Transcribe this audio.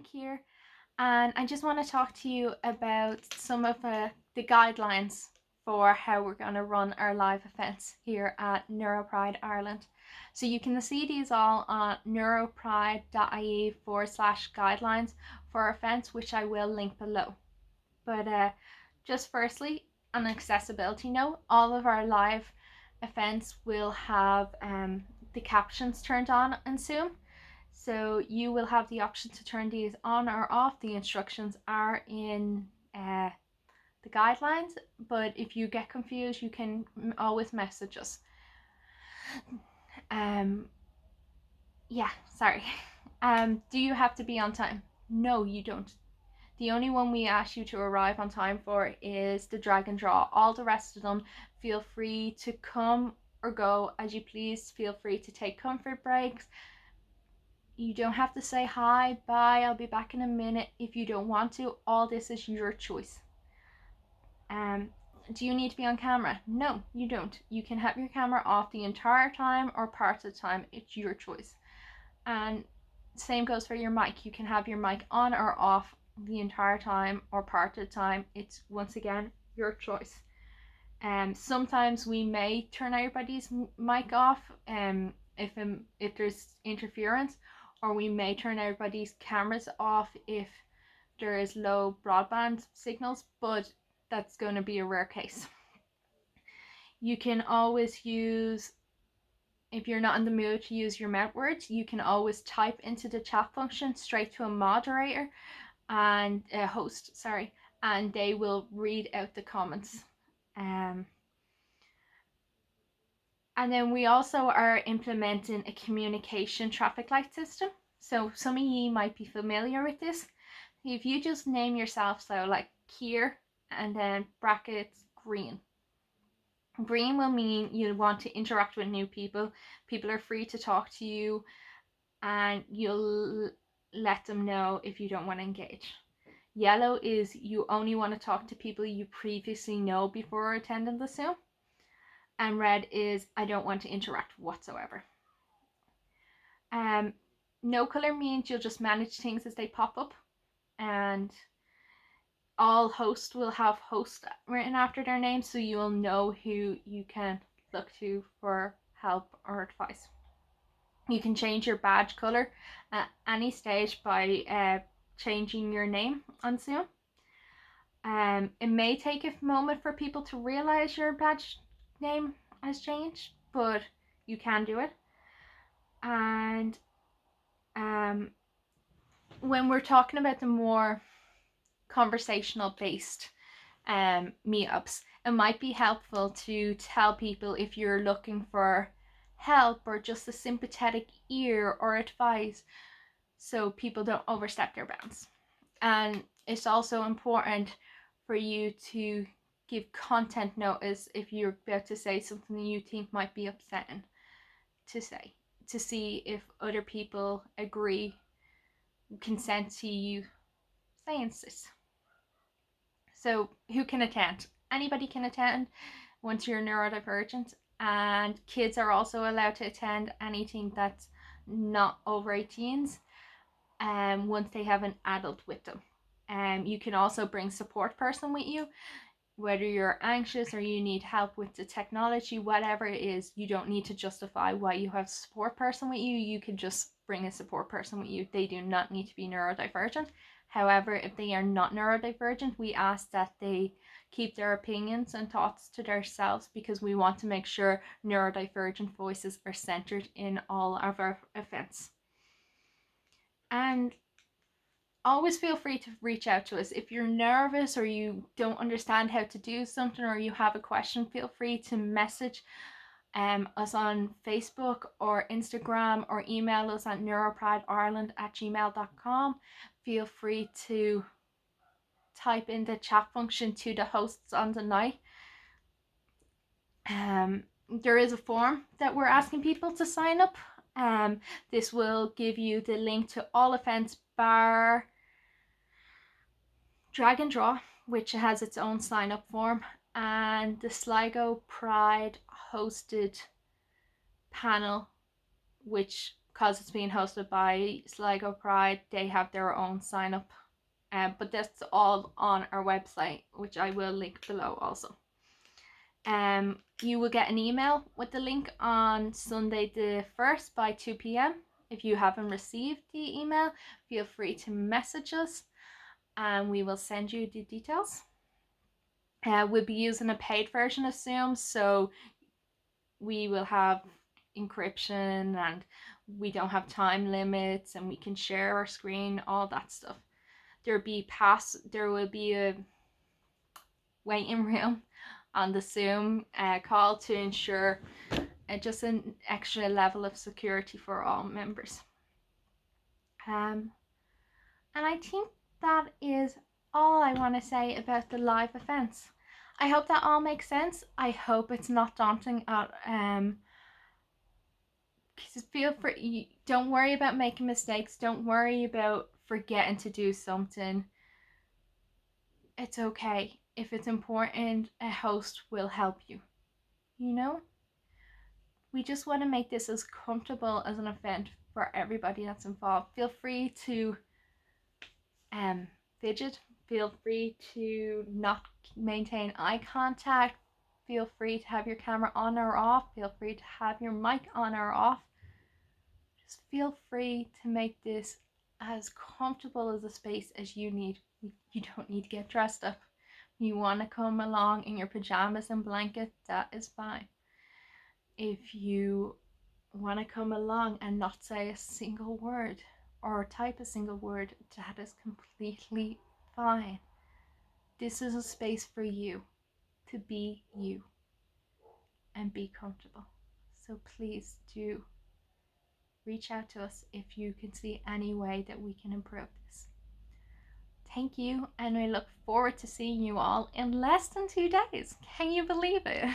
here, and I just want to talk to you about some of the guidelines for how we're going to run our live events here at NeuroPride Ireland. So you can see these all on neuropride.ie/guidelines for our events, which I will link below. But just firstly, an accessibility note, all of our live events will have the captions turned on in Zoom. So you will have the option to turn these on or off. The instructions are in the guidelines, but if you get confused, you can always message us. Sorry. Do you have to be on time? No, you don't. The only one we ask you to arrive on time for is the drag and draw. All the rest of them, feel free to come or go as you please. Feel free to take comfort breaks. You don't have to say hi, bye, I'll be back in a minute if you don't want to. All this is your choice. Do you need to be on camera? No, you don't. You can have your camera off the entire time or part of the time. It's your choice. And same goes for your mic. You can have your mic on or off the entire time or part of the time. It's once again your choice. Sometimes we may turn everybody's mic off if there's interference, or we may turn everybody's cameras off if there is low broadband signals, but that's going to be a rare case. You can always use, if you're not in the mood to use your mouth words, you can always type into the chat function straight to a moderator and a host, and they will read out the comments. And then we also are implementing a communication traffic light system. So some of you might be familiar with this. If you just name yourself, so like Kier and then brackets green. Green will mean you want to interact with new people. People are free to talk to you, and you'll let them know if you don't want to engage. Yellow is you only want to talk to people you previously know before attending the Zoom. And red is I don't want to interact whatsoever. No color means you'll just manage things as they pop up, and all hosts will have host written after their name, so you'll know who you can look to for help or advice. You can change your badge color at any stage by changing your name on Zoom. It may take a moment for people to realize your badge name has changed, but you can do it. And when we're talking about the more conversational based meetups, it might be helpful to tell people if you're looking for help or just a sympathetic ear or advice, so people don't overstep their bounds. And it's also important for you to give content notice if you're about to say something you think might be upsetting to say, to see if other people agree, consent to you saying this. So who can attend? Anybody can attend once you're neurodivergent, and kids are also allowed to attend anything that's not over 18s once they have an adult with them. You can also bring support person with you, whether you're anxious or you need help with the technology, whatever it is. You don't need to justify why you have a support person with you. You can just bring a support person with you. They do not need to be neurodivergent. However, if they are not neurodivergent, we ask that they keep their opinions and thoughts to themselves, because we want to make sure neurodivergent voices are centered in all of our events. And always feel free to reach out to us. If you're nervous or you don't understand how to do something or you have a question, feel free to message us on Facebook or Instagram, or email us at neuroprideIreland@gmail.com. Feel free to type in the chat function to the hosts on the night. There is a form that we're asking people to sign up. This will give you the link to all events bar Drag and Draw, which has its own sign up form, and the Sligo Pride hosted panel, which because it's being hosted by Sligo Pride, they have their own sign up. But that's all on our website, which I will link below also. You will get an email with the link on Sunday the 1st by 2 p.m. If you haven't received the email, feel free to message us and we will send you the details. We'll be using a paid version of Zoom, so we will have encryption and we don't have time limits and we can share our screen, all that stuff. There will be a waiting room on the Zoom call to ensure just an extra level of security for all members. And I think that is all I want to say about the live events. I hope that all makes sense. I hope it's not daunting at feel free. Don't worry about making mistakes. Don't worry about forgetting to do something. It's okay. If it's important, a host will help you. You know? We just want to make this as comfortable as an event for everybody that's involved. Feel free to fidget. Feel free to not maintain eye contact. Feel free to have your camera on or off. Feel free to have your mic on or off. Just feel free to make this as comfortable as a space as you need. You don't need to get dressed up. You want to come along in your pajamas and blanket, that is fine. If you want to come along and not say a single word or type a single word, that is completely fine. This is a space for you to be you and be comfortable. So please do reach out to us if you can see any way that we can improve this. Thank you, and we look forward to seeing you all in less than 2 days. Can you believe it?